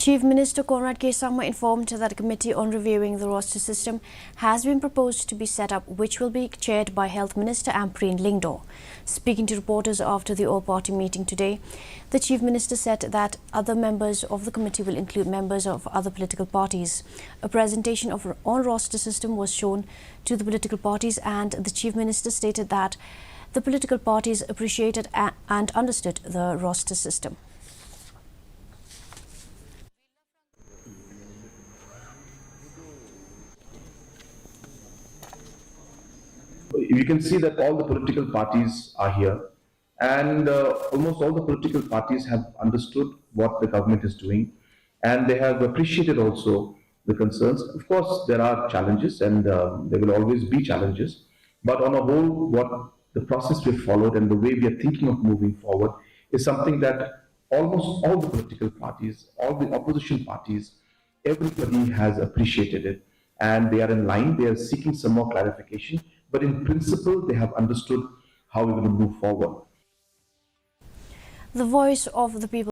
Chief Minister Conrad K. Sangma informed that a committee on reviewing the roster system has been proposed to be set up, which will be chaired by Health Minister Ampreen Lyngdoh. Speaking to reporters after the all-party meeting today, the Chief Minister said that other members of the committee will include members of other political parties. A presentation of on roster system was shown to the political parties, and the Chief Minister stated that the political parties appreciated and understood the roster system. You can see that all the political parties are here, and almost all the political parties have understood what the government is doing, and they have appreciated also the concerns. Of course, there are challenges, and there will always be challenges, but on a whole, what the process we've followed and the way we are thinking of moving forward is something that almost all the political parties, all the opposition parties, everybody has appreciated it, and they are in line. They are seeking some more clarification, but in principle, they have understood how we're going to move forward. The voice of the people.